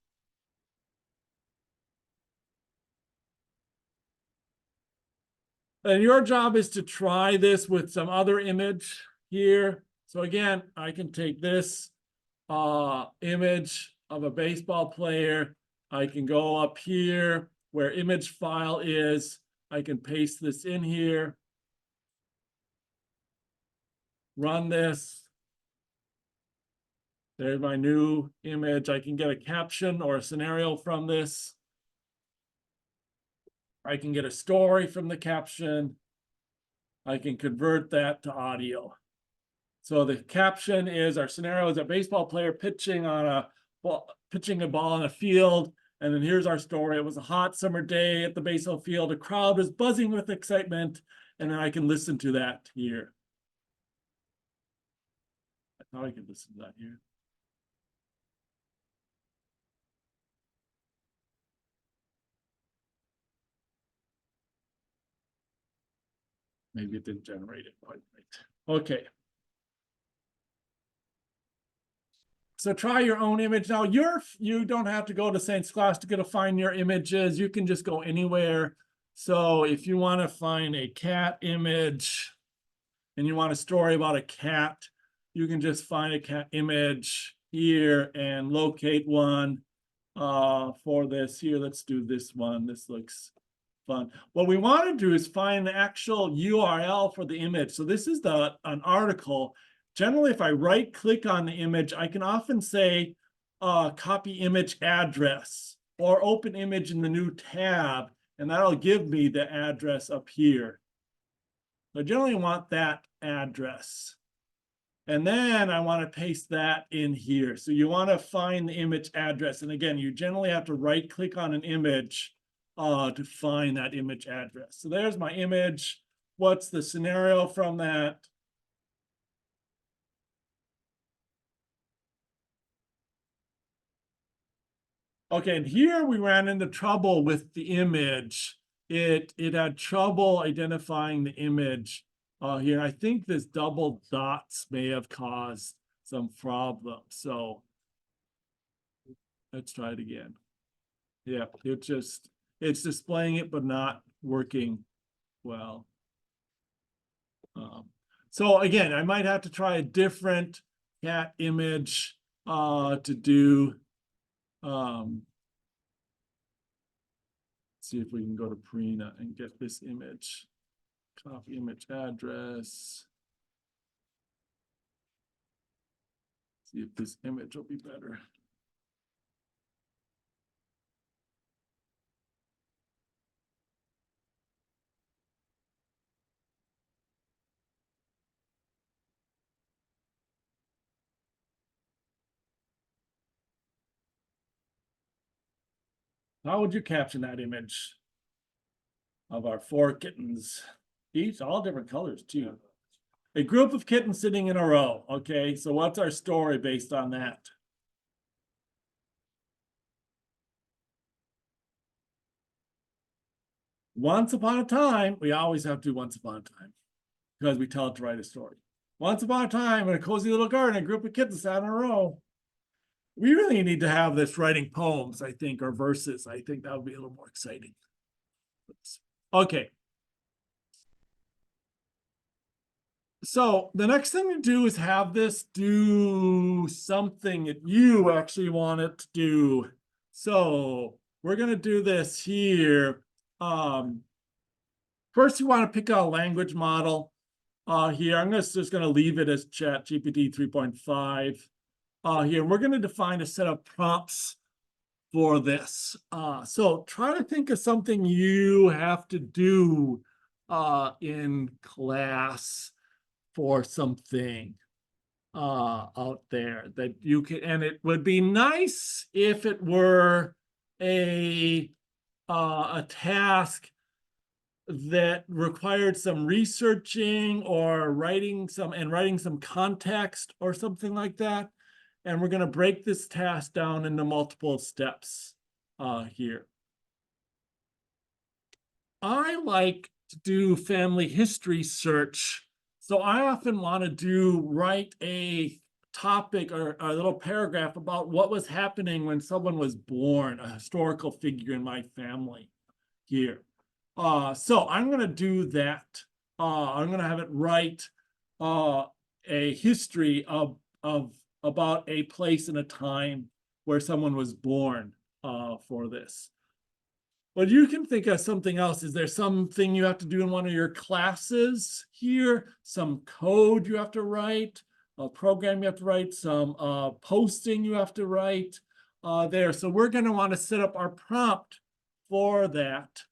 And your job is to try this with some other image here. So again, I can take this image of a baseball player. I can go up here where image file is. I can paste this in here. Run this. There's my new image. I can get a caption or a scenario from this. I can get a story from the caption. I can convert that to audio. So the caption is our scenario is a baseball player pitching a ball in a field. And then here's our story. It was a hot summer day at the baseball field. A crowd was buzzing with excitement. And then I can listen to that here. I thought I could listen to that here. Maybe it didn't generate it quite right. Okay. So try your own image. Now you don't have to go to St. Scholastica to find your images. You can just go anywhere. So if you want to find a cat image and you want a story about a cat, you can just find a cat image here and locate one for this here. Let's do this one. This looks fun. What we want to do is find the actual URL for the image. So this is an article. Generally, if I right click on the image, I can often say copy image address or open image in the new tab, and that'll give me the address up here. So I generally want that address. And then I want to paste that in here. So you want to find the image address. And again, you generally have to right click on an image to find that image address. So there's my image. What's the scenario from that? Okay, and here we ran into trouble with the image. It had trouble identifying the image here. I think this double dots may have caused some problem. So let's try it again. Yeah, it's displaying it, but not working well. So again, I might have to try a different cat image to do. See if we can go to Prina and get this image. Copy image address. See if this image will be better. How would you caption that image of our 4 kittens? Each, all different colors too. A group of kittens sitting in a row. Okay, so what's our story based on that? Once upon a time, we always have to do once upon a time because we tell it to write a story. Once upon a time, in a cozy little garden, a group of kittens sat in a row. We really need to have this writing poems, I think, or verses. I think that would be a little more exciting. Okay. So the next thing to do is have this do something that you actually want it to do. So we're going to do this here. First, you want to pick a language model here. I'm just going to leave it as ChatGPT 3.5 here. We're going to define a set of prompts for this. So try to think of something you have to do in class for something out there that you can, and it would be nice if it were a task that required some researching or writing some context or something like that. And we're going to break this task down into multiple steps here. I like to do family history search. So I often want to write a topic or a little paragraph about what was happening when someone was born, a historical figure in my family here. So I'm going to do that. I'm going to have it write a history of about a place and a time where someone was born for this. But you can think of something else. Is there something you have to do in one of your classes here? Some code you have to write, a program you have to write, some posting you have to write there. So we're going to want to set up our prompt for that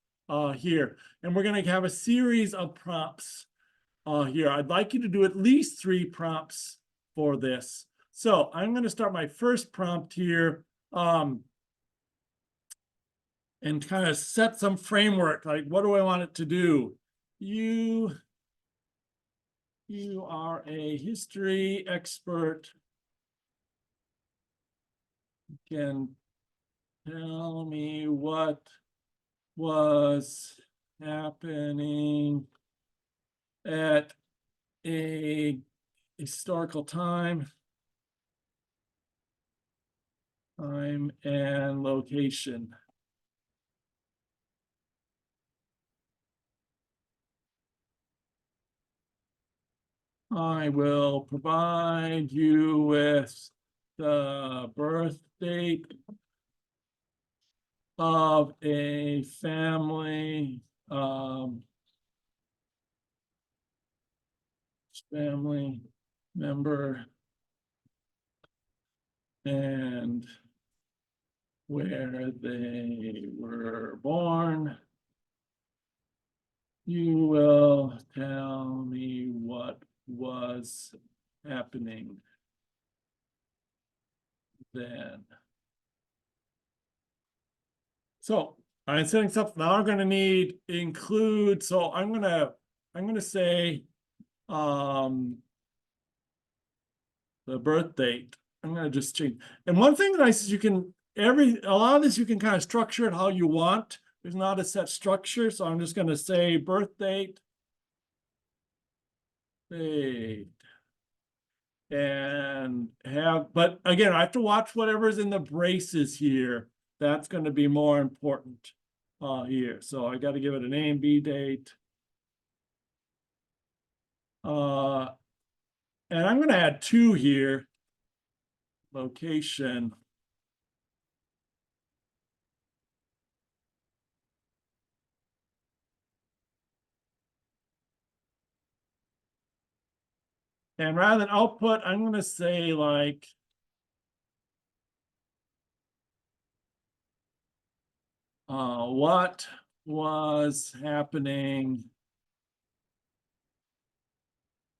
here. And we're going to have a series of prompts here. I'd like you to do at least 3 prompts for this. So I'm going to start my first prompt here and kind of set some framework, like what do I want it to do? You are a history expert. You can tell me what was happening at a historical time and location. I will provide you with the birth date of a family, family member and where they were born. You will tell me what was happening then. So I'm setting stuff now. I'm gonna need include. So I'm gonna say the birth date. I'm gonna just change. And one thing nice is you can a lot of this you can kind of structure it how you want. There's not a set structure, so I'm just gonna say birth date. And have, but again, I have to watch whatever's in the braces here. That's going to be more important here. So I got to give it an A and B date. And I'm going to add 2 here. Location. And rather than output, I'm going to say like what was happening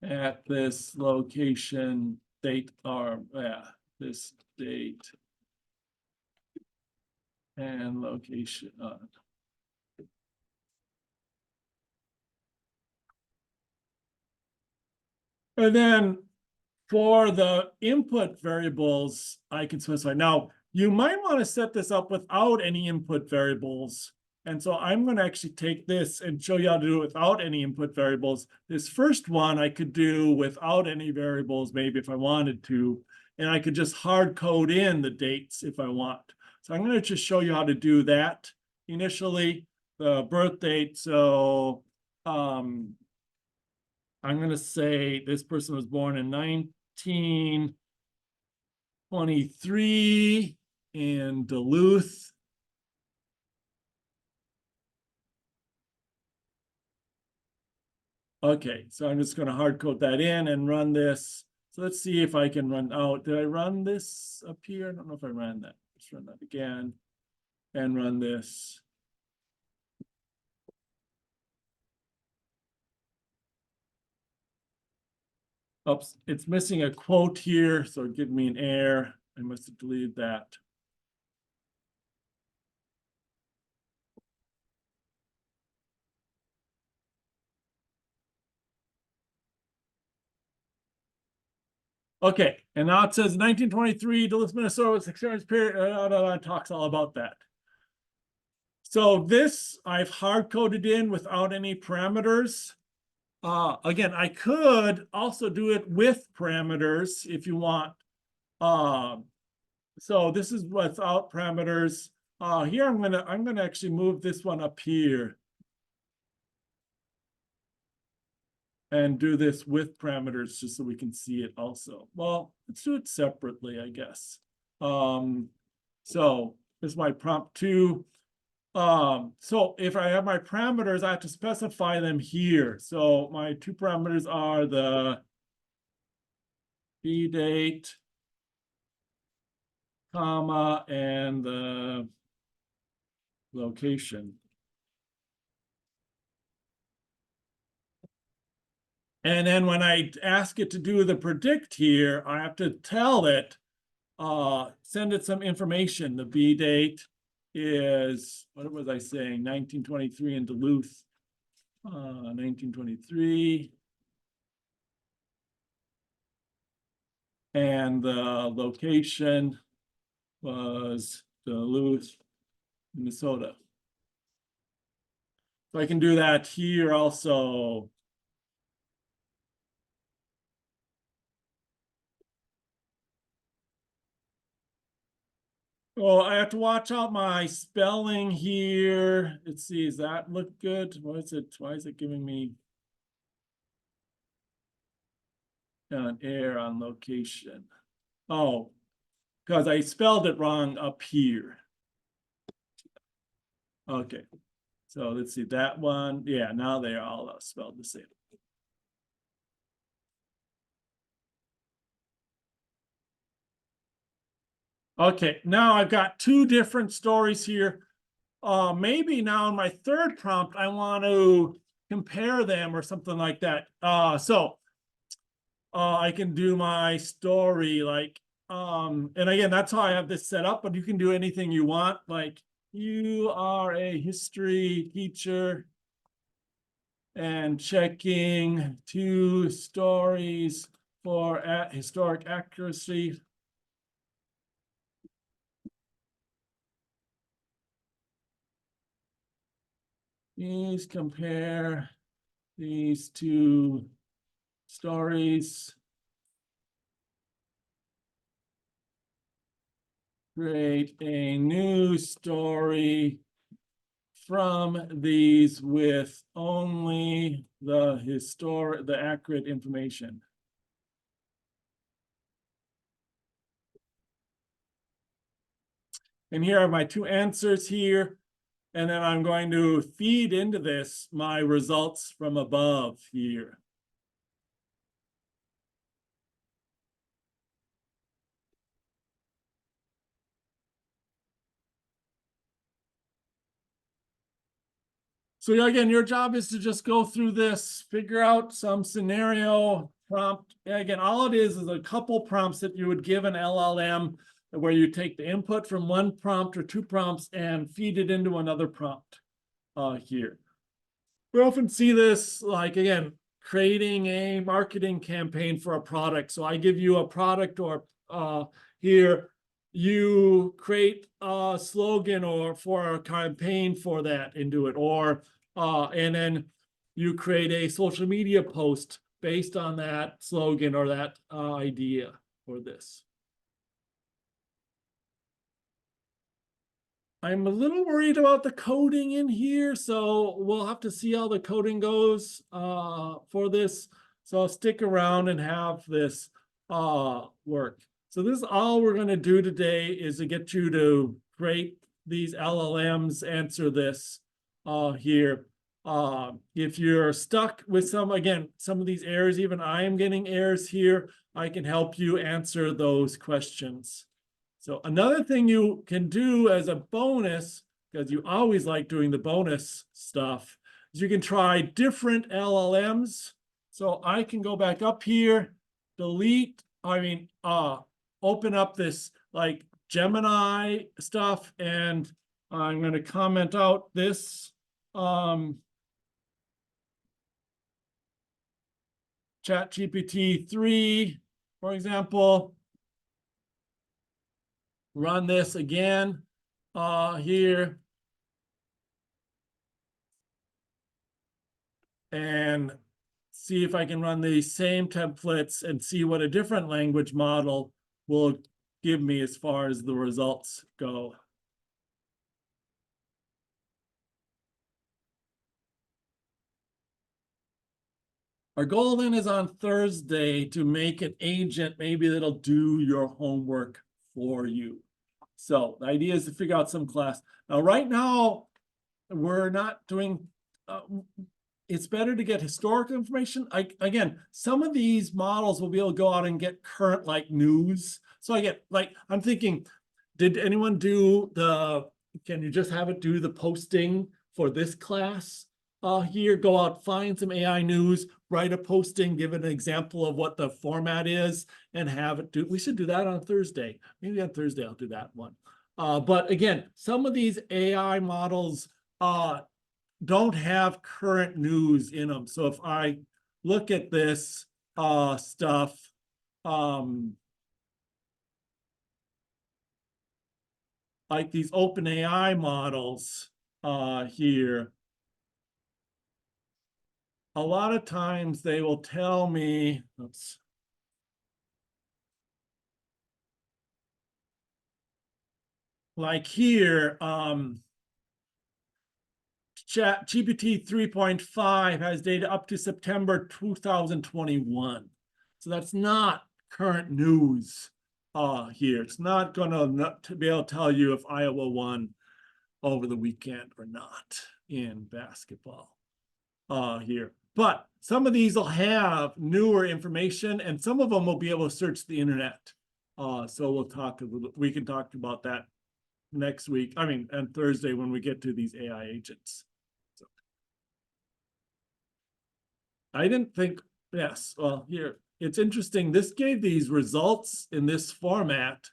at this location, date, or this date and location. And then for the input variables, I can specify. Now, you might want to set this up without any input variables. And so I'm going to actually take this and show you how to do it without any input variables. This first one I could do without any variables, maybe if I wanted to. And I could just hard code in the dates if I want. So I'm going to just show you how to do that initially, the birth date. So I'm going to say this person was born in 1923 in Duluth. Okay, so I'm just going to hard code that in and run this. So let's see if I can run out. Did I run this up here? I don't know if I ran that. Let's run that again and run this. Oops, it's missing a quote here, so give me an error. I must have deleted that. Okay, and now it says 1923, Duluth, Minnesota was experience period. Talks all about that. So this I've hard coded in without any parameters. Again, I could also do it with parameters if you want. So this is without parameters. Here I'm gonna actually move this one up here and do this with parameters just so we can see it also. Well, let's do it separately, I guess. So this is my prompt 2. So if I have my parameters, I have to specify them here. So my 2 parameters are the B date, comma, and the location. And then when I ask it to do the predict here, I have to tell it, send it some information. The B date is, what was I saying? 1923 in Duluth, 1923. And the location was Duluth, Minnesota. So I can do that here also. Oh, I have to watch out my spelling here. Let's see, does that look good? What is it? Why is it giving me an error on location? Oh, because I spelled it wrong up here. Okay, so let's see that one. Yeah, now they're all spelled the same. Okay, now I've got two different stories here. Maybe now in my third prompt, I want to compare them or something like that. I can do my story like, and again, that's how I have this set up, but you can do anything you want. Like, you are a history teacher and checking 2 stories for historic accuracy. Please compare these 2 stories. Create a new story from these with only the accurate information. And here are my 2 answers here. And then I'm going to feed into this my results from above here. So again, your job is to just go through this, figure out some scenario prompt. Again, all it is a couple prompts that you would give an LLM where you take the input from one prompt or 2 prompts and feed it into another prompt here. We often see this, like, again, creating a marketing campaign for a product. So I give you a product, or here you create a slogan or for a campaign for that into it, or and then you create a social media post based on that slogan or that idea for this. I'm a little worried about the coding in here, so we'll have to see how the coding goes for this. So I'll stick around and have this work. So this is all we're going to do today, is to get you to create these LLMs, answer this here. If you're stuck with some of these errors, even I am getting errors here, I can help you answer those questions. So another thing you can do as a bonus, because you always like doing the bonus stuff, is you can try different LLMs. So I can go back up here, open up this like Gemini stuff, and I'm going to comment out this ChatGPT 3, for example. Run this again here. And see if I can run these same templates and see what a different language model will give me as far as the results go. Our goal then is on Thursday to make an agent maybe that'll do your homework for you. So the idea is to figure out some class. Now, right now, we're not doing, it's better to get historical information. Again, some of these models will be able to go out and get current like news. So I'm thinking, did anyone can you just have it do the posting for this class? Here, go out, find some AI news, write a posting, give an example of what the format is, and have it do. We should do that on Thursday. Maybe on Thursday I'll do that one. But again, some of these AI models don't have current news in them. So if I look at this stuff, like these OpenAI models here, a lot of times they will tell me, oops. Like here, GPT 3.5 has data up to September 2021. So that's not current news. here. It's not gonna not to be able to tell you if Iowa won over the weekend or not in basketball here. But some of these will have newer information and some of them will be able to search the internet. So we'll talk a little, we can talk about that next week. I mean, and Thursday when we get to these AI agents. So. I didn't think, yes, well, here, it's interesting. This gave these results in this format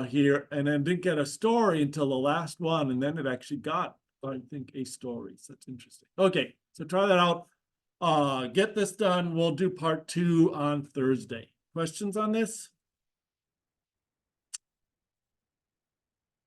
here, and then didn't get a story until the last one, and then it actually got, I think, a story. So that's interesting. Okay, so try that out. Get this done. We'll do part 2 on Thursday. Questions on this?